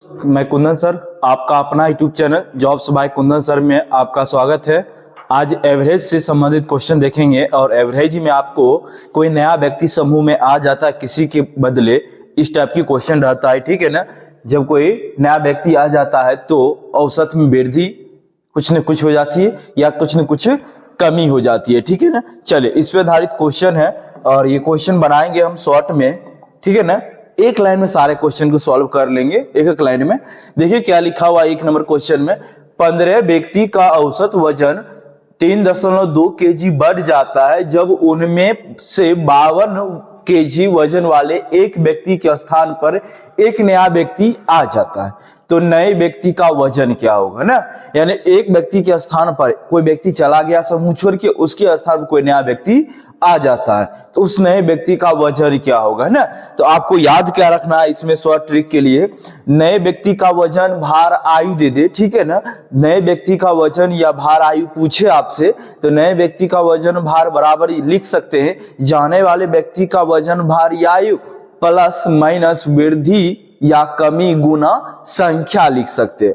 मैं कुंदन सर, आपका अपना YouTube channel jobs by Kundan sir में आपका स्वागत है। आज एवरेज से संबंधित क्वेश्चन देखेंगे और एवरेज में आपको कोई नया व्यक्ति समूह में आ जाता है किसी के बदले, इस टाइप की क्वेश्चन रहता है, ठीक है ना। जब कोई नया व्यक्ति आ जाता है तो औसत में वृद्धि कुछ न कुछ हो जाती है या कुछ न कुछ कमी हो जाती है, ठीक है ना। चलिए, इस पे आधारित क्वेश्चन है और ये क्वेश्चन बनाएंगे हम शॉर्ट में, ठीक है ना। एक लाइन में सारे क्वेश्चन को सॉल्व कर लेंगे, एक एक लाइन में। देखिए क्या लिखा हुआ है एक नंबर क्वेश्चन में। 15 व्यक्ति का औसत वजन 3.2 केजी बढ़ जाता है जब उनमें से 52 केजी वजन वाले एक व्यक्ति के स्थान पर एक नया व्यक्ति आ जाता है। तो नए व्यक्ति का वजन क्या होगा ना, यानी एक व्यक्ति के स्थान पर कोई व्यक्ति चला गया समूह छोड़ के, उसके स्थान पर कोई नया व्यक्ति आ जाता है, तो उस नए व्यक्ति का वजन क्या होगा ना। तो आपको याद क्या रखना है इसमें शॉर्ट ट्रिक के लिए, नए व्यक्ति का वजन भार आयु दे दे, ठीक है ना। नए व्यक्ति का वजन या भार आयु पूछे आपसे तो नए व्यक्ति का वजन भार बराबर लिख सकते हैं जाने वाले व्यक्ति का वजन भार या आयु प्लस माइनस वृद्धि या कमी गुना संख्या लिख सकते हैं,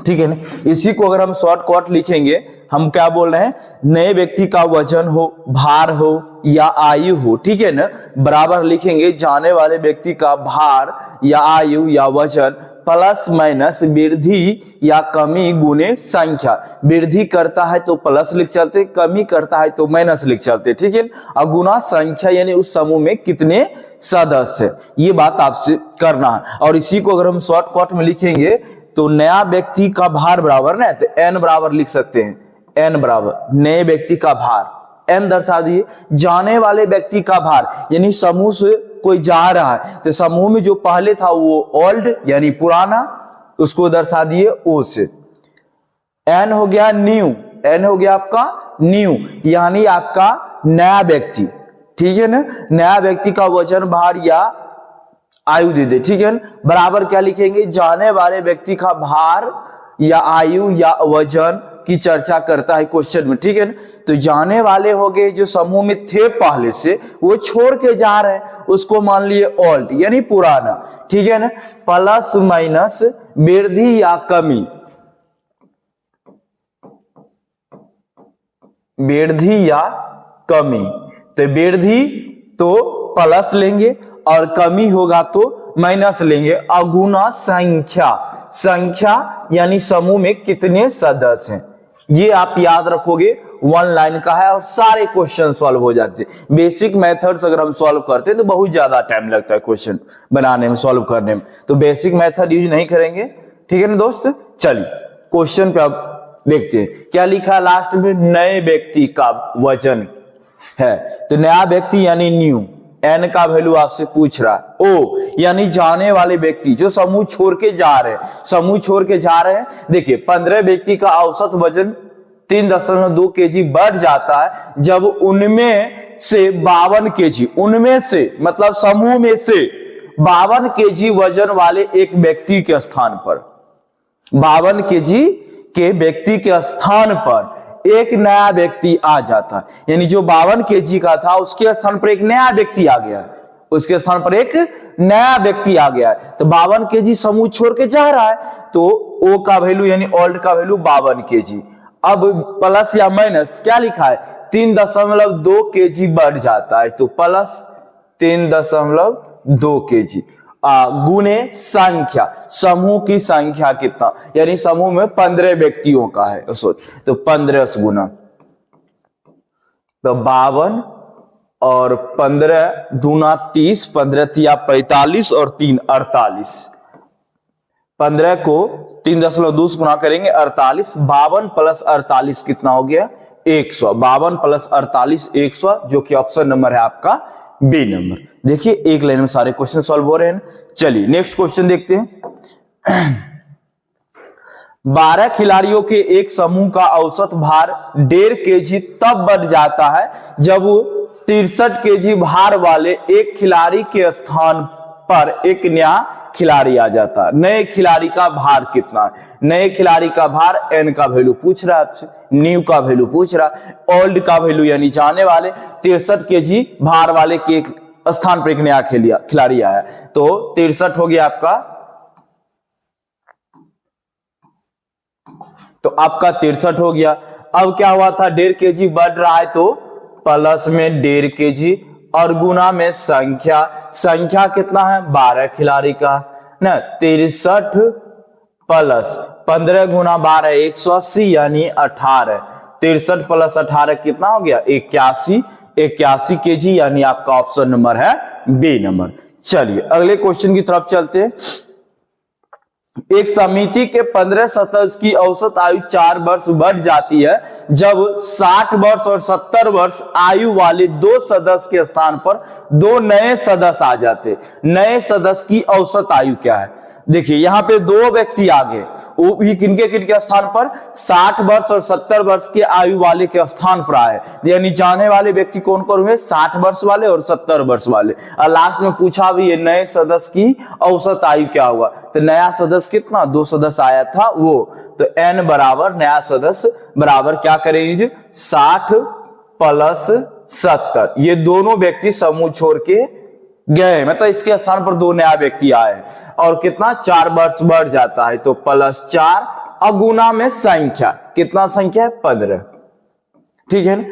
ठीक है ना। इसी को अगर हम शॉर्ट कट लिखेंगे, हम क्या बोल रहे हैं, नए व्यक्ति का वजन हो, भार हो या आयु हो, ठीक है ना, बराबर लिखेंगे जाने वाले व्यक्ति का भार या आयु या वजन प्लस माइनस वृद्धि या कमी गुने संख्या। वृद्धि करता है तो प्लस लिख चलते, कमी करता है तो माइनस लिख चलते, ठीक है। और गुना संख्या यानी उस समूह में कितने सदस्य है, ये बात आपसे करना है। और इसी को अगर हम शॉर्ट कट में लिखेंगे तो नया व्यक्ति का भार बराबर ना, तो एन बराबर लिख सकते हैं, एन बराबर नए व्यक्ति का भार, एन दर्शा दिए जाने वाले व्यक्ति का भार, यानी समूह से कोई जा रहा है तो समूह में जो पहले था वो ओल्ड यानी पुराना, उसको दर्शा दिए ओ से। एन हो गया न्यू, एन हो गया आपका न्यू यानी आपका नया व्यक्ति, ठीक है ना। नया व्यक्ति का वजन भार या आयु दे दे, ठीक है ना। बराबर क्या लिखेंगे, जाने वाले व्यक्ति का भार या आयु या वजन की चर्चा करता है क्वेश्चन में, ठीक है ना। तो जाने वाले हो गए जो समूह में थे पहले से, वो छोड़ के जा रहे हैं, उसको मान लिए ओल्ड यानी पुराना, ठीक है ना। प्लस माइनस वृद्धि या कमी, वृद्धि या कमी, तो वृद्धि तो प्लस लेंगे और कमी होगा तो माइनस लेंगे। अगुना संख्या, संख्या यानी समूह में कितने सदस्य हैं, ये आप याद रखोगे, वन लाइन का है और सारे क्वेश्चन सॉल्व हो जाते हैं। बेसिक मेथड्स अगर हम सॉल्व करते हैं तो बहुत ज्यादा टाइम लगता है क्वेश्चन बनाने में, सॉल्व करने में, तो बेसिक मेथड यूज नहीं करेंगे, ठीक है ना दोस्त। चलिए क्वेश्चन पे आप देखते हैं क्या लिखा है लास्ट में, नए व्यक्ति का वजन है, तो नया व्यक्ति यानी न्यू, एन का वैल्यू आपसे पूछ रहा है, ओ यानी जाने वाले व्यक्ति जो समूह छोड़ के जा रहे हैं, समूह छोड़ के जा रहे हैं। देखिए 15 व्यक्ति का औसत वजन 3.2 केजी बढ़ जाता है जब उनमें से 52 केजी, उनमें से मतलब समूह में से 52 केजी वजन वाले एक व्यक्ति के स्थान पर, 52 केजी के व्यक्ति के स्थान पर एक नया व्यक्ति आ जाता है, यानी जो 52 केजी का था उसके स्थान पर एक नया व्यक्ति आ गया है, उसके स्थान पर एक नया व्यक्ति आ गया है। तो 52 केजी समूह छोड़ के जा रहा है तो ओ का वैल्यू यानी ओल्ड का वैल्यू 52 केजी। अब प्लस या माइनस क्या लिखा है, 3.2 केजी बढ़ जाता है, तो प्लस 3.2 केजी गुने संख्या, समूह की संख्या कितना, यानी समूह में 15 व्यक्तियों का है, तो 15 गुना, तो 52 और 15 दूना 30, 15 तिया 45 और 3 48, 15 को 3.2 से गुना करेंगे 48, 52 प्लस 48 कितना हो गया 100, 52 प्लस 48 100, जो कि ऑप्शन नंबर है आपका बी नंबर। देखिए एक लाइन में सारे क्वेश्चन सॉल्व हो रहे हैं। चलिए नेक्स्ट क्वेश्चन देखते हैं। 12 खिलाड़ियों के एक समूह का औसत भार 1.5 केजी तब बढ़ जाता है जब 63 केजी भार वाले एक खिलाड़ी के स्थान पर एक नया खिलाड़ी आ जाता है। नए खिलाड़ी का भार कितना है, नए खिलाड़ी का भार एन का वैल्यू पूछ रहा है आपसे, न्यू का वैल्यू पूछ रहा है, ओल्ड का वैल्यू यानी जाने वाले, 63 केजी भार वाले के स्थान पर एक नया खिलाड़ी आया, तो 63 हो गया आपका तो आपका 63 हो गया। अब क्या हुआ था, 1.5 kg बढ़ रहा है तो प्लस में 1.5 kg और गुना में संख्या कितना है 12 खिलाड़ी का ना, 63 प्लस 15 गुना 12 180 यानी 18, 63 प्लस 18 कितना हो गया 81 kg, यानी आपका ऑप्शन नंबर है बी नंबर। चलिए अगले क्वेश्चन की तरफ चलते हैं। एक समिति के 15 सदस्य की औसत आयु 4 वर्ष बढ़ जाती है जब 60 वर्ष और 70 वर्ष आयु वाले 2 सदस्य के स्थान पर 2 नए सदस्य आ जाते। नए सदस्य की औसत आयु क्या है, देखिए यहां पे 2 व्यक्ति आ गए, वो भी किनके स्थान पर 60 वर्ष और 70 वर्ष के आयु वाले के स्थान पर आए, यानी जाने वाले व्यक्ति कौन कौन हुए 60 वर्ष वाले और 70 वर्ष वाले। और लास्ट में पूछा भी ये नए सदस्य की औसत आयु क्या हुआ, तो नया सदस्य कितना 2 सदस्य आया था वो, तो n बराबर नया सदस्य बराबर क्या करेंगे 60 प्लस 70, ये दोनों व्यक्ति समूह छोड़ के गए, मतलब इसके स्थान पर 2 नया व्यक्ति आए और कितना 4 वर्ष बढ़ जाता है तो प्लस 4 और गुना में संख्या कितना संख्या है 15, ठीक है ना।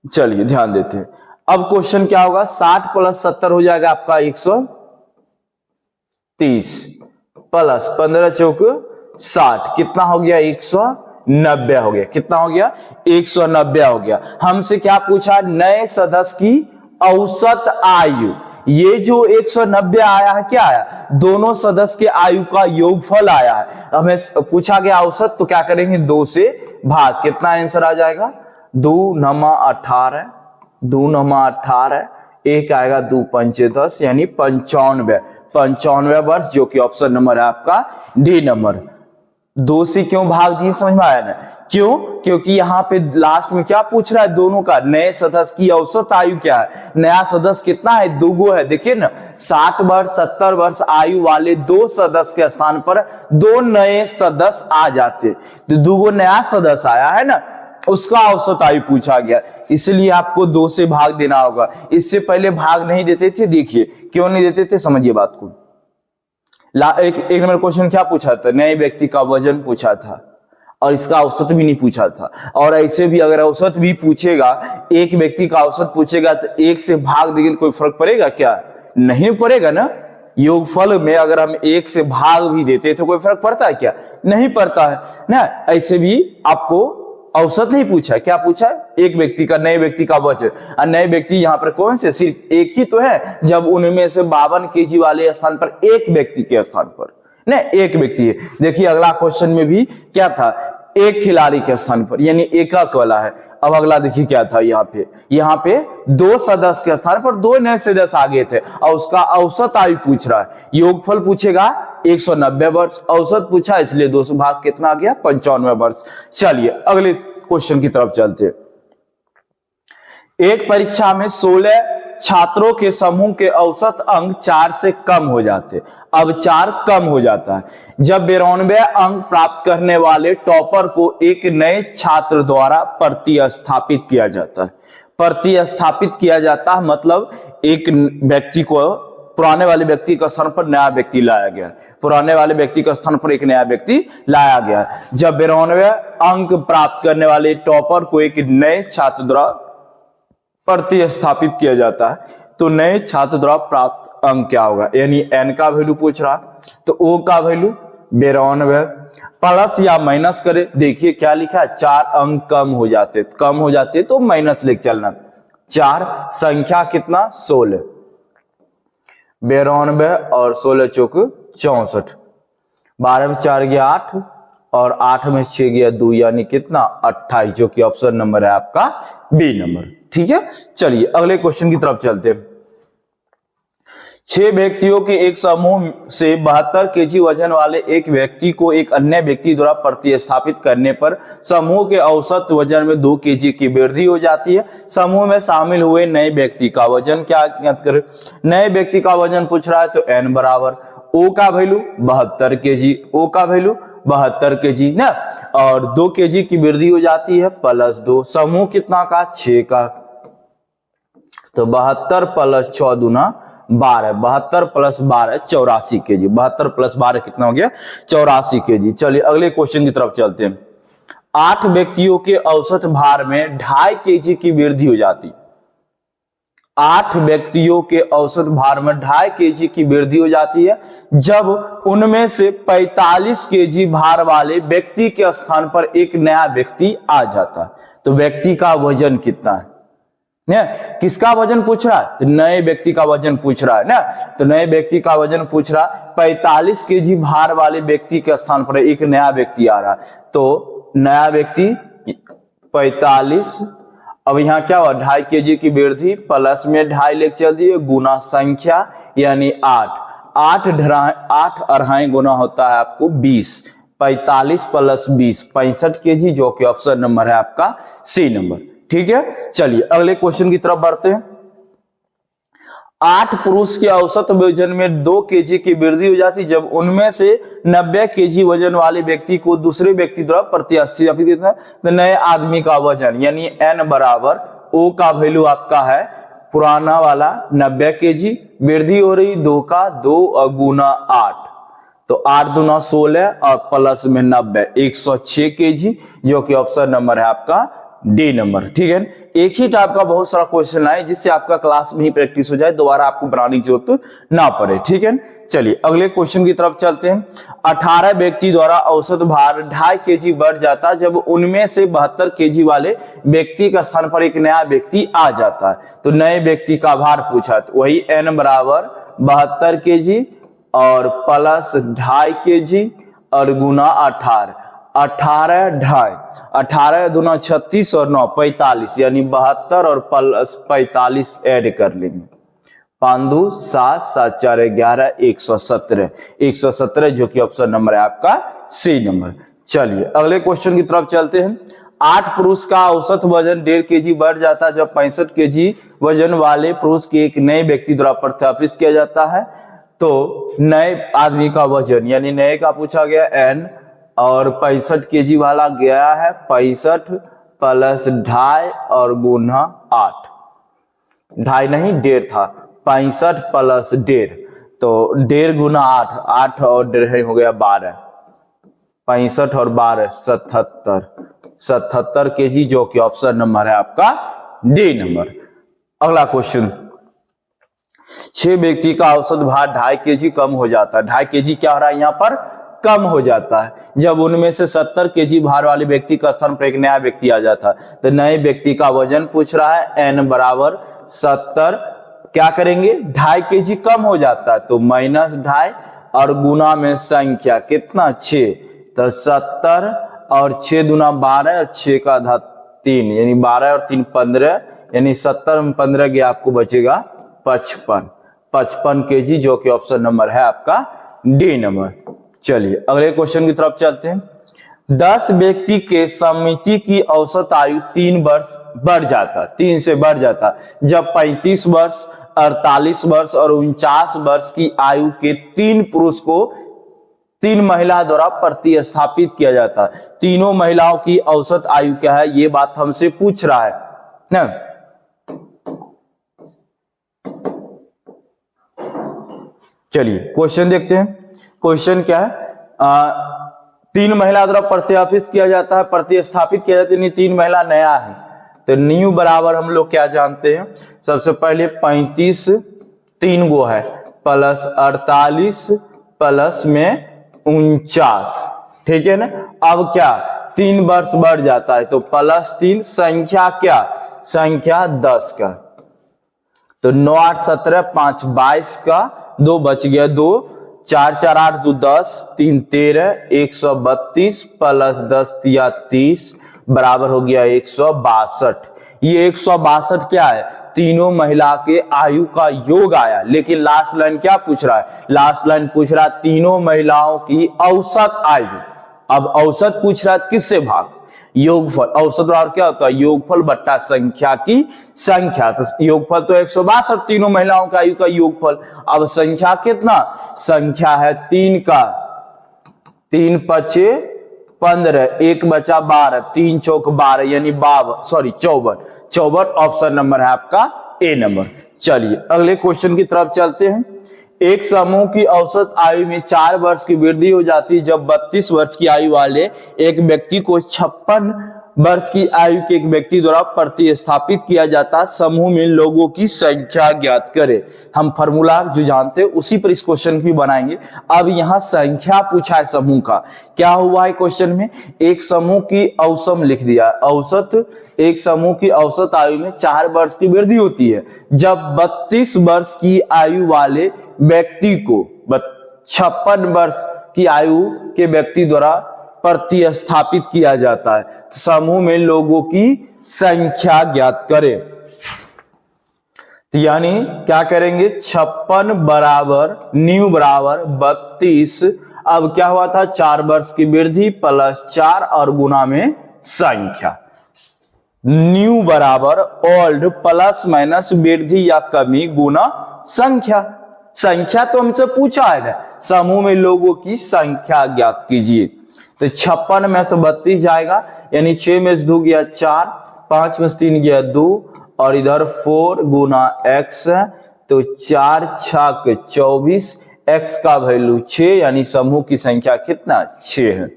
चलिए ध्यान देते हैं। अब क्वेश्चन क्या होगा, 60 प्लस 70 हो जाएगा आपका 130 प्लस 15 चौक 60 कितना हो गया 190 हो गया, कितना हो गया 190 हो गया। हमसे क्या पूछा, नए सदस्य की औसत आयु, ये जो 190 आया है क्या आया, दोनों सदस्य के आयु का योगफल आया है। हमें पूछा गया औसत, तो क्या करेंगे 2 से भाग, कितना आंसर आ जाएगा 2 9 18, 2 9 18, एक आएगा 2 5 10 यानी 95 वर्ष, जो कि ऑप्शन नंबर है आपका डी नंबर। 2 से क्यों भाग दिए समझ में आया ना, क्यों, क्योंकि यहाँ पे लास्ट में क्या पूछ रहा है दोनों का, नए सदस्य की औसत आयु क्या है, नया सदस्य कितना है 2 है, देखिए ना 60 वर्ष 70 वर्ष आयु वाले 2 सदस्य के स्थान पर 2 नए सदस्य आ जाते, तो 2 नया सदस्य आया है ना, उसका औसत आयु पूछा गया, इसलिए आपको 2 से भाग देना होगा। इससे पहले भाग नहीं देते थे, देखिए क्यों नहीं देते थे, समझिए बात को। एक नंबर क्वेश्चन क्या पूछा था, नए व्यक्ति का वजन पूछा था और इसका औसत भी नहीं पूछा था। और ऐसे भी अगर औसत भी पूछेगा, एक व्यक्ति का औसत पूछेगा तो 1 से भाग देंगे तो कोई फर्क पड़ेगा क्या, नहीं पड़ेगा ना। योगफल में अगर हम 1 से भाग भी देते तो कोई फर्क पड़ता है क्या, नहीं पड़ता है ना। ऐसे भी आपको औसत नहीं पूछा, क्या पूछा है एक व्यक्ति का, नए व्यक्ति का वजन, और नए व्यक्ति यहाँ पर कौन से, सिर्फ एक ही तो है, जब उनमें से 52 kg वाले स्थान पर एक व्यक्ति के स्थान पर ना एक व्यक्ति है। देखिए अगला क्वेश्चन में भी क्या था, एक खिलाड़ी के स्थान पर, यानी एकक वाला है। अब अगला देखिए क्या था, यहाँ पे 2 सदस्य के स्थान पर 2 नए सदस्य आ गए थे और उसका औसत आयु पूछ रहा है। योगफल पूछेगा 190 वर्ष, औसत पूछा इसलिए 2 से भाग कितना आ गया 95 वर्ष। चलिए अगले क्वेश्चन की तरफ चलते। एक परीक्षा में 16 छात्रों के समूह के औसत अंक 4 से कम हो जाते, अब 4 कम हो जाता है जब 92 अंक प्राप्त करने वाले टॉपर को एक नए छात्र द्वारा प्रतिस्थापित किया जाता है। प्रतिस्थापित किया जाता है मतलब एक व्यक्ति को पुराने वाले व्यक्ति का स्थान पर नया व्यक्ति लाया गया, पुराने वाले व्यक्ति का स्थान पर एक नया व्यक्ति लाया गया। जब 92 अंक प्राप्त करने वाले टॉपर को एक नए छात्र द्वारा प्रतिस्थापित किया जाता है, तो नए छात्र द्वारा प्राप्त अंक क्या होगा, यानी n का वैल्यू पूछ रहा, तो o का वैल्यू 92 प्लस या माइनस करे, देखिए क्या लिखा है 4 अंक कम हो जाते तो माइनस लेके चलना, 4 संख्या कितना 16, 92 और 16 चौक 64, 12 में 4 गया 8 और 8 में 6 गया 2 यानी कितना 28, जो कि ऑप्शन नंबर है आपका बी नंबर। ठीक है, चलिए अगले क्वेश्चन की तरफ चलते हैं। 6 व्यक्तियों के एक समूह से 72 kg वजन वाले एक व्यक्ति को एक अन्य व्यक्ति द्वारा प्रतिस्थापित करने पर समूह के औसत वजन में 2 kg की वृद्धि हो जाती है। समूह में शामिल हुए नए व्यक्ति का वजन क्या ज्ञात करें, नए व्यक्ति का वजन पूछ रहा है तो n बराबर o का वैल्यू 72 kg, o का वैल्यू 72 kg ना, और 2 kg की वृद्धि हो जाती है प्लस 2, समूह कितना का 6 का, तो 72 प्लस 6 दूना 12, 72 प्लस 12 84 kg, 72 प्लस 12 कितना हो गया 84 kg। चलिए अगले क्वेश्चन की तरफ चलते हैं। 8 व्यक्तियों के औसत भार में 2.5 kg की वृद्धि हो जाती। 8 व्यक्तियों के औसत भार में 2.5 kg की वृद्धि हो जाती है जब उनमें से 45 kg भार वाले व्यक्ति के स्थान पर एक नया व्यक्ति आ जाता है। तो व्यक्ति का वजन कितना है? किसका वजन पूछ रहा है? तो नए व्यक्ति का वजन पूछ रहा है ना। तो नए व्यक्ति का वजन पूछ रहा है, 45 kg भार वाले व्यक्ति के स्थान पर एक नया व्यक्ति आ रहा है। तो नया व्यक्ति 45, अब यहाँ क्या हुआ, 2.5 kg की वृद्धि प्लस में 2.5 लेके चल दिए गुना संख्या यानी 8 अढ़ाई गुना होता है आपको 20, 45 प्लस 20 65 kg, जो कि ऑप्शन नंबर है आपका सी नंबर। ठीक है, चलिए अगले क्वेश्चन की तरफ बढ़ते हैं। 8 पुरुष के औसत वजन में 2 kg की वृद्धि हो जाती जब उनमें से 90 kg वजन वाले व्यक्ति को दूसरे व्यक्ति द्वारा प्रतिस्थापित किया। तो नए आदमी का वजन यानी n बराबर O का वैल्यू आपका है पुराना वाला 90 kg, वृद्धि हो रही 2 का 2 गुना 8, तो 8 दूना 16 और प्लस में 90 106 kg, जो कि ऑप्शन नंबर है आपका डी नंबर। ठीक है, एक ही टाइप का बहुत सारा क्वेश्चन आए जिससे आपका क्लास में ही प्रैक्टिस हो जाए, दोबारा आपको बनाने की जरूरत ना पड़े। ठीक है, चलिए अगले क्वेश्चन की तरफ चलते हैं। 18 व्यक्ति द्वारा औसत भार 2.5 kg बढ़ जाता जब उनमें से 72 kg वाले व्यक्ति का स्थान पर एक नया व्यक्ति आ जाता है। तो नए व्यक्ति का भार पूछा, तो वही n बराबर 72 kg और प्लस 2.5 kg और गुना 18 दूना 36 और 9 45, यानी 72 और प्लस 45 ऐड कर लेंगे। 5 2 7 7 4 11 117, जो कि ऑप्शन नंबर है आपका सी नंबर। चलिए अगले क्वेश्चन की तरफ चलते हैं। 8 पुरुष का औसत वजन 1.5 kg बढ़ जाता है जब 65 kg वजन वाले पुरुष के एक नए व्यक्ति द्वारा प्रतिस्थापित किया जाता है। तो नए आदमी का वजन यानी नए का पूछा गया n और 65 kg वाला गया है 65 प्लस 2.5 और गुना 8, 2.5 नहीं 1.5 था, 65 प्लस 1.5, तो 1.5 गुना 8 और 1.5 हो गया 12, 65 और 12 77 kg, जो कि ऑप्शन नंबर है आपका डी नंबर। अगला क्वेश्चन, 6 व्यक्ति का औसत भार 2.5 kg कम हो जाता है। 2.5 kg क्या हो रहा है यहाँ पर? कम हो जाता है जब उनमें से 70 kg भार वाले व्यक्ति का स्थान पर एक नया व्यक्ति आ जाता है। तो नए व्यक्ति का वजन पूछ रहा है, n बराबर 70, क्या करेंगे 2.5 kg कम हो जाता है तो माइनस 2.5 और गुना में संख्या कितना 6, तो 70 और 6 दूना 12 और 6 का आधा 3, यानी 12 और 3 15, यानी 70 में 15 गया आपको बचेगा 55 kg, जो कि ऑप्शन नंबर है आपका डी नंबर। चलिए अगले क्वेश्चन की तरफ चलते हैं। 10 व्यक्ति के समिति की औसत आयु 3 वर्ष बढ़ जाता, 3 से बढ़ जाता जब 35 वर्ष 48 वर्ष और 49 वर्ष की आयु के 3 पुरुष को 3 महिला द्वारा प्रतिस्थापित किया जाता। तीनों महिलाओं की औसत आयु क्या है, ये बात हमसे पूछ रहा है ना। चलिए क्वेश्चन देखते हैं। क्वेश्चन क्या है, 3 महिला द्वारा प्रतिस्थापित किया जाता है, यानी 3 महिला नया है। तो न्यू बराबर हम लोग क्या जानते हैं, सबसे पहले 35 3 गो है प्लस 48 प्लस में 49, ठीक है ना। अब क्या 3 वर्ष बढ़ जाता है तो प्लस 3, संख्या क्या, संख्या 10 का, तो 9 8 17 5 22 का 2 बच गया 2, 4 4 8 2 10 3 13 132 प्लस 10 या 30 बराबर हो गया 162। ये 162 क्या है, तीनों महिला के आयु का योग आया। लेकिन लास्ट लाइन क्या पूछ रहा है, लास्ट लाइन पूछ रहा है तीनों महिलाओं की औसत आयु। अब औसत पूछ रहा है किससे भाग, योगफल। औसत बराबर क्या होता है, योगफल बट्टा संख्या की संख्या। तो योगफल तो 162, तीनों महिलाओं का आयु का योगफल। अब संख्या कितना, संख्या है 3 का, 3 पचे 15, 1 बचा 12, 3 चौक 12 यानी 54 ऑप्शन नंबर है आपका ए नंबर। चलिए अगले क्वेश्चन की तरफ चलते हैं। एक समूह की औसत आयु में 4 वर्ष की वृद्धि हो जाती है जब 32 वर्ष की आयु वाले एक व्यक्ति को 56 वर्ष की आयु के एक व्यक्ति द्वारा प्रतिस्थापित किया जाता है। समूह में लोगों की संख्या ज्ञात करें। हम फार्मूला जो जानते हैं उसी पर इस क्वेश्चन भी बनाएंगे। अब यहाँ संख्या पूछा है समूह का, क्या हुआ है क्वेश्चन में, एक समूह की औसम लिख दिया, औसत, एक समूह की औसत आयु में 4 वर्ष की वृद्धि होती है जब 32 वर्ष की आयु वाले व्यक्ति को 56 वर्ष की आयु के व्यक्ति द्वारा प्रतिस्थापित किया जाता है। समूह में लोगों की संख्या ज्ञात करें। तो यानी क्या करेंगे, 56 बराबर न्यू बराबर 32, अब क्या हुआ था 4 वर्ष की वृद्धि प्लस 4 और गुना में संख्या, न्यू बराबर ओल्ड प्लस माइनस वृद्धि या कमी गुना संख्या। संख्या तो हमसे पूछा है ना, समूह में लोगों की संख्या ज्ञात कीजिए। तो 56 में से 32 जाएगा, यानी 6 में से 2 गया 4, 5 में से 3 गया 2 और इधर 4 गुना x है, तो 4 छक 24, x का वैल्यू 6, यानी समूह की संख्या कितना 6 है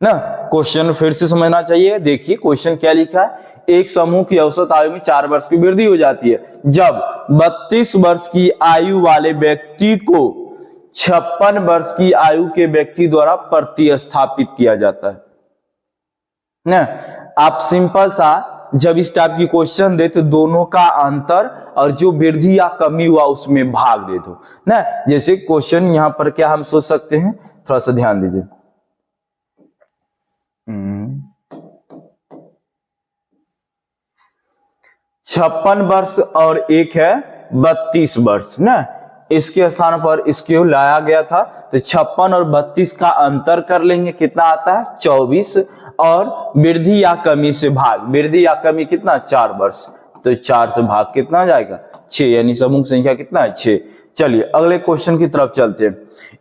ना। क्वेश्चन फिर से समझना चाहिए। देखिए क्वेश्चन क्या लिखा है, एक समूह की औसत आयु में 4 वर्ष की वृद्धि हो जाती है जब 32 वर्ष की आयु वाले व्यक्ति को 56 वर्ष की आयु के व्यक्ति द्वारा प्रतिस्थापित किया जाता है ना। आप सिंपल सा जब इस टाइप की क्वेश्चन दे तो दोनों का अंतर और जो वृद्धि या कमी हुआ उसमें भाग दे दो ना। जैसे क्वेश्चन यहां पर क्या हम सोच सकते हैं, थोड़ा सा ध्यान दीजिए। 56 वर्ष और एक है 32 वर्ष ना, इसके स्थान पर इसको लाया गया था, तो 56 और 32 का अंतर कर लेंगे, कितना आता है 24, और वृद्धि या कमी से भाग, वृद्धि या कमी कितना 4 वर्ष, तो 4 से भाग कितना जाएगा 6, यानी समूह संख्या कितना है 6। चलिए अगले क्वेश्चन की तरफ चलते हैं।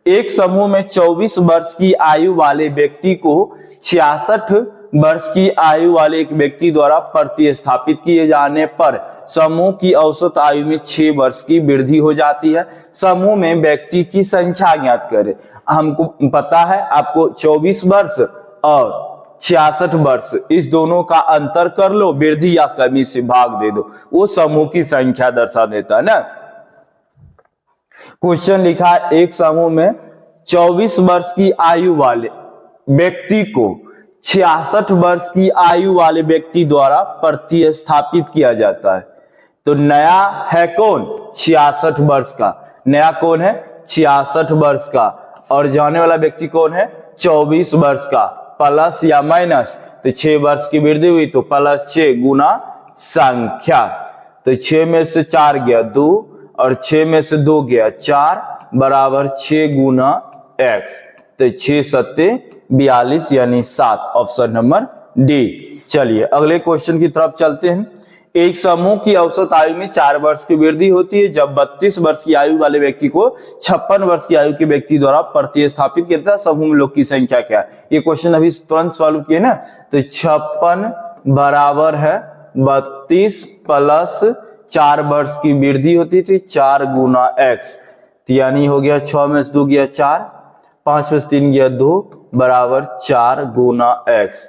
एक समूह में 24 वर्ष की आयु वाले व्यक्ति को 66 वर्ष की आयु वाले एक व्यक्ति द्वारा प्रतिस्थापित किए जाने पर समूह की औसत आयु में 6 वर्ष की वृद्धि हो जाती है। समूह में व्यक्ति की संख्या ज्ञात करें। हमको पता है, आपको 24 वर्ष और 66 वर्ष, इस दोनों का अंतर कर लो, वृद्धि या कमी से भाग दे दो, वो समूह की संख्या दर्शा देता है ना। क्वेश्चन लिखा है, एक समूह में 24 वर्ष की आयु वाले व्यक्ति को 66 वर्ष की आयु वाले व्यक्ति द्वारा प्रतिस्थापित किया जाता है। तो नया है कौन 66 वर्ष का, नया कौन है 66 वर्ष का, और जाने वाला व्यक्ति कौन है 24 वर्ष का। प्लस या माइनस, तो 6 वर्ष की वृद्धि हुई तो प्लस 6 गुना संख्या, तो 6 में से 4 गया 2 और 6 में से 2 गया 4 बराबर 6 गुना x, तो 6 सत्ते 42 यानी 7, ऑप्शन नंबर डी। चलिए अगले क्वेश्चन की तरफ चलते हैं। एक समूह की औसत आयु में 4 वर्ष की वृद्धि होती है जब 32 वर्ष की आयु वाले व्यक्ति को 56 वर्ष की आयु के व्यक्ति द्वारा प्रतिस्थापित किया जाता है। समूह में लोग की संख्या क्या है, ये क्वेश्चन अभी तुरंत सॉल्व किए ना। तो 56 बराबर है 32 प्लस 4 वर्ष की वृद्धि होती थी 4 गुना x, यानी हो गया 6 में से 2 गया 4, 5 में से 3 गया 2 बराबर 4 गुना x,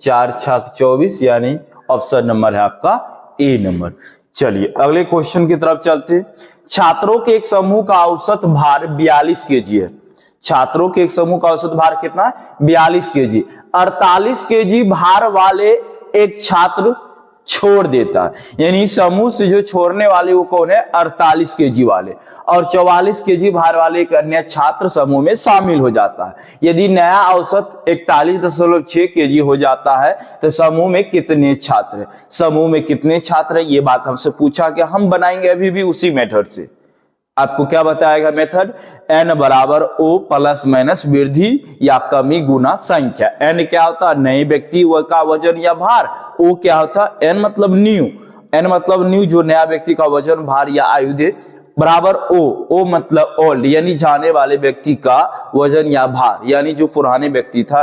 4 छक 24, यानी ऑप्शन नंबर है आपका ए नंबर। चलिए अगले क्वेश्चन की तरफ चलते हैं। छात्रों के एक समूह का औसत भार 42 केजी है। छात्रों के एक समूह का औसत भार कितना है 42 केजी। 48 केजी भार वाले एक छात्र छोड़ देता है, यानी समूह से जो छोड़ने वाले वो कौन है 48 केजी वाले, और 44 केजी भार वाले एक अन्य छात्र समूह में शामिल हो जाता है। यदि नया औसत 41.6 केजी हो जाता है तो समूह में कितने छात्र, समूह में कितने छात्र, ये बात हमसे पूछा गया। हम बनाएंगे अभी भी उसी मेथड से। आपको क्या बताएगा मेथड, n बराबर o प्लस माइनस वृद्धि या कमी गुना संख्या। n क्या होता है नए व्यक्ति का वजन या भार, o क्या होता है n मतलब न्यू, n मतलब न्यू जो नया व्यक्ति का वजन भार या आयु दे, बराबर o मतलब ओल्ड यानी जाने वाले व्यक्ति का वजन या भार, यानी जो पुराने व्यक्ति था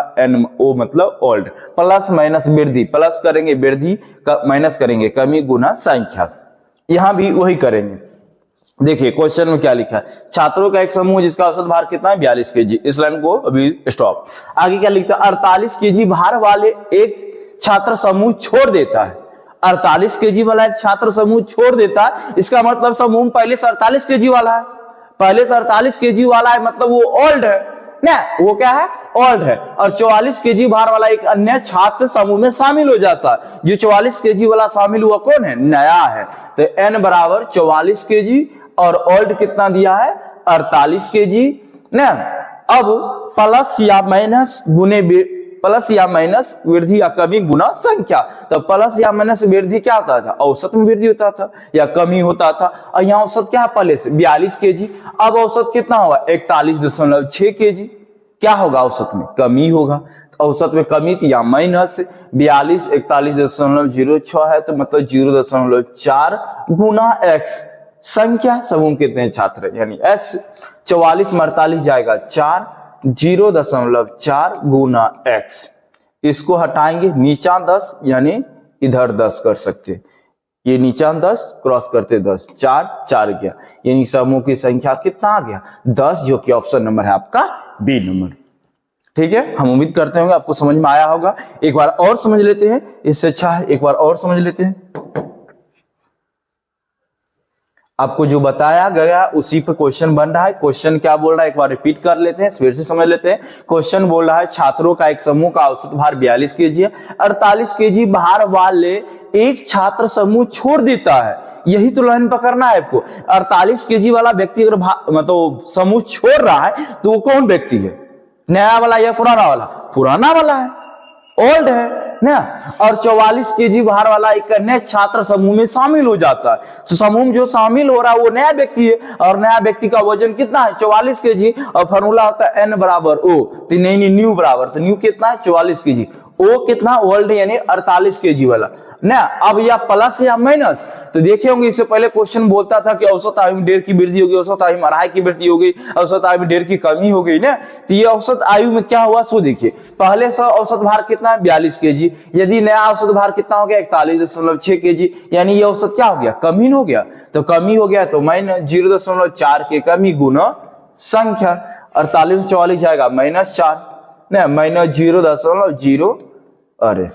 o मतलब ओल्ड, प्लस माइनस वृद्धि, प्लस करेंगे वृद्धि, माइनस करेंगे कमी गुना संख्या। यहां भी वही करेंगे। देखिए क्वेश्चन में क्या लिखा है, छात्रों का एक समूह जिसका औसत भार कितना है 42 केजी। इस लाइन को अभी स्टॉप। आगे क्या लिखता है, 48 केजी भार वाले एक छात्र समूह छोड़ देता है। 48 केजी वाला एक छात्र समूह छोड़ देता है, इसका मतलब समूह पहले से 48 केजी वाला है, पहले से 48 केजी वाला है, मतलब वो ओल्ड है ना, वो क्या है, ओल्ड है। और 44 केजी भार वाला एक अन्य छात्र समूह में शामिल हो जाता है। जो 44 केजी वाला शामिल हुआ कौन है, नया है। तो n बराबर 44 केजी और ओल्ड कितना दिया है 48 केजी ना। अब प्लस या माइनस गुने प्लस या माइनस वृद्धि या कमी गुना संख्या। तो प्लस या माइनस वृद्धि क्या होता था, औसत में वृद्धि होता था या कमी होता था। और यहाँ औसत क्या है पहले से 42 केजी, अब औसत कितना होगा 41.6 केजी। क्या होगा औसत में कमी होगा, तो औसत में कमी थी या माइनस 42 41.06 है, तो मतलब 0.4 गुना x संख्या समूह में कितने छात्र यानी x। 44 में 48 जाएगा 4, 0.4 गुना x। इसको हटाएंगे नीचा 10 यानी इधर 10 कर सकते, ये नीचा 10 क्रॉस करते 10, 4 4 गया, यानी समूह की संख्या कितना आ गया 10, जो कि ऑप्शन नंबर है आपका बी नंबर। ठीक है, हम उम्मीद करते होंगे आपको समझ में आया होगा। एक बार और समझ लेते हैं, इससे अच्छा है एक बार और समझ लेते हैं। आपको जो बताया गया उसी पर क्वेश्चन बन रहा है। क्वेश्चन क्या बोल रहा है एक बार रिपीट कर लेते हैं, फिर से समझ लेते हैं। क्वेश्चन बोल रहा है छात्रों का एक समूह का औसत भार 42 केजी है, 48 केजी भार वाले एक छात्र समूह छोड़ देता है। यही तो लाइन पकड़ना है आपको। 48 केजी वाला व्यक्ति अगर मतलब समूह छोड़ रहा है तो वो कौन व्यक्ति है, नया वाला या पुराना वाला, पुराना वाला है, ओल्ड है ना। और 44 केजी भार वाला एक अन्य छात्र समूह में शामिल हो जाता है। तो समूह में जो शामिल हो रहा है वो नया व्यक्ति है, और नया व्यक्ति का वजन कितना है 44 केजी, और फॉर्मूला होता है n बराबर ओ, तो नहीं न्यू बराबर, तो न्यू कितना है 44 केजी, ओ कितना ओल्ड यानी 48 केजी वाला ना। अब या प्लस या माइनस, तो देखे होंगे इससे पहले क्वेश्चन बोलता था कि औसत आयु में 1.5 की वृद्धि होगी, औसत आयु में 2.5 की वृद्धि होगी, औसत आयु में 1.5 की कमी हो गई ना। तो ये औसत आयु में क्या हुआ सो देखिए, पहले से औसत भार कितना है 42 केजी, यदि नया औसत भार कितना हो गया 41.6 केजी, यानी ये औसत क्या हो गया कमी हो गया। तो कमी हो गया तो माइनस 0.4 के कमी गुना संख्या, 48 में 44 जाएगा -4 ना, -0.0 अरे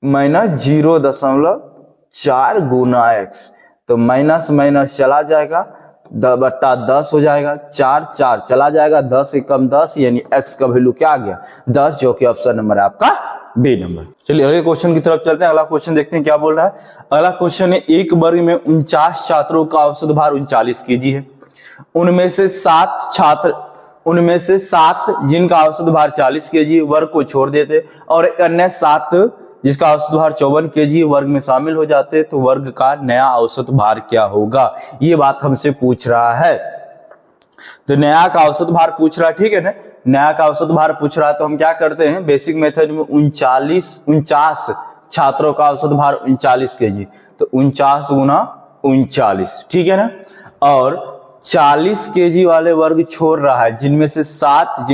-0.4 गुना x, तो माइनस माइनस चला जाएगा, बट्टा 10 हो जाएगा, 4 4 चला जाएगा, 10 एकम 10 यानी x का वैल्यू क्या आ गया 10, जो कि ऑप्शन नंबर है आपका बी नंबर। चलिए अगले क्वेश्चन की तरफ चलते हैं। अगला क्वेश्चन देखते हैं क्या बोल रहा है। अगला क्वेश्चन है एक वर्ग में 49 छात्रों का औसत भार 39 केजी है। उनमें से 7 जिनका औसत भार 40 केजी वर्ग को छोड़ देते, और अन्य 7 जिसका औसत भार 54 केजी वर्ग में शामिल हो जाते, तो वर्ग का नया औसत भार क्या होगा, ये बात हमसे पूछ रहा है। तो नया का औसत भार पूछ रहा है, ठीक है ना, नया का औसत भार पूछ रहा है, तो हम क्या करते हैं बेसिक मेथड में 49 छात्रों का औसत भार 39 केजी, तो 49 गुना 39, ठीक है ना। और 40 केजी वाले वर्ग छोड़ रहा है, जिनमें से 7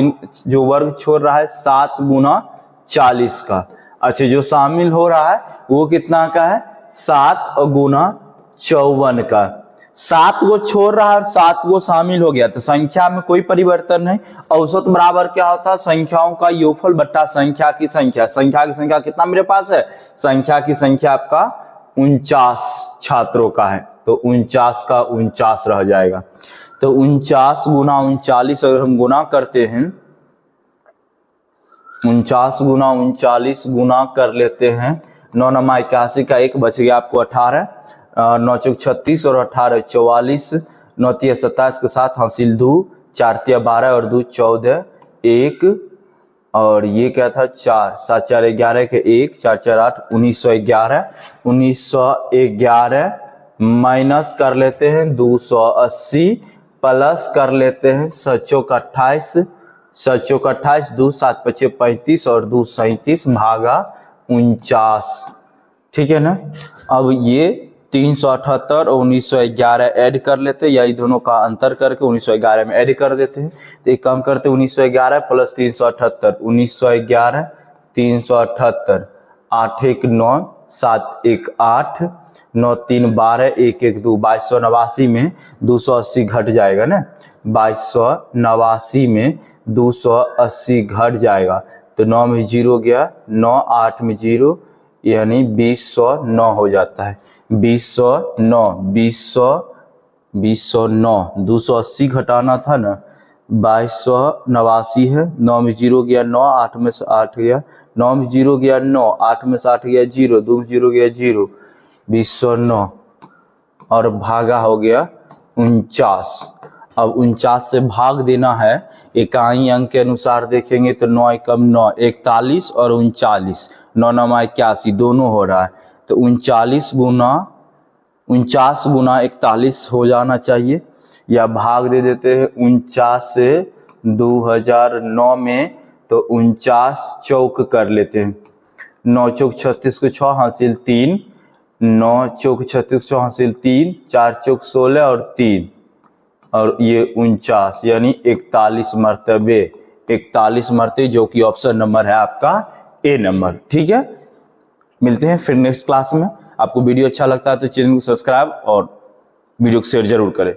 जो वर्ग छोड़ रहा है 7 गुना 40 का। अच्छा, जो शामिल हो रहा है वो कितना का है 7 गुना 54 का। 7 को छोड़ रहा है और 7 को शामिल हो गया, तो संख्या में कोई परिवर्तन नहीं। औसत बराबर क्या होता है संख्याओं का योगफल बट्टा संख्या की संख्या। संख्या की संख्या कितना मेरे पास है, संख्या की संख्या आपका 49 छात्रों का है, तो 49 का 49 रह जाएगा। तो 49 गुना 39 अगर हम गुना करते हैं, 49 गुना 39 गुना कर लेते हैं, 9 9 81 का 1 बच गया आपको 18, 9 चौक 36 और 18 44, 9 3 27 के साथ हासिल 2, 4 3 12 और 2 14, 1 और ये क्या था 4, 7 4 11 के 1, 4 4 8, 1911 माइनस कर लेते हैं 280, प्लस कर लेते हैं 7 चौक 28, 7 चौक 28, 2 7 5 35 और 2 37 भागा 49, ठीक है ना। अब ये 378 और 1911 ऐड कर लेते हैं, या ये दोनों का अंतर करके 1911 में ऐड कर देते हैं, तो एक काम करते हैं 1911 प्लस 378, 1911 378, 8 1 9 7 1 8, 9 3 12, 1 1 2, 2289 में 280 घट जाएगा ना, 2289 में 280 घट जाएगा, तो 9 में 0 गया, 9 8 में 0, यानी 2009 हो जाता है। 2009 280 घटाना था ना, 2289 है, 9 में 0 गया 9, 8 में से 8 गया, 9 में 0 गया 9, 8 में से 8 गया 0, 2 में 0 गया 0, 2009 और भागा हो गया 49। अब 49 से भाग देना है, इकाई अंक के अनुसार देखेंगे तो 9 एकम 9, 41 और 39, 9 9 81 दोनों हो रहा है, तो 49 गुना 41 हो जाना चाहिए, या भाग दे देते हैं 49 से 2009 में, तो 49 चौक कर लेते हैं, 9 चौक 36 को 6 हासिल 3, 9 चौक 36 6 हासिल 3, 4 चौक 16 और 3, और ये 49 यानी 41 मरतबे, 41 मरतबे, जो कि ऑप्शन नंबर है आपका ए नंबर। ठीक है, मिलते हैं फिर नेक्स्ट क्लास में। आपको वीडियो अच्छा लगता है तो चैनल को सब्सक्राइब और वीडियो को शेयर जरूर करें।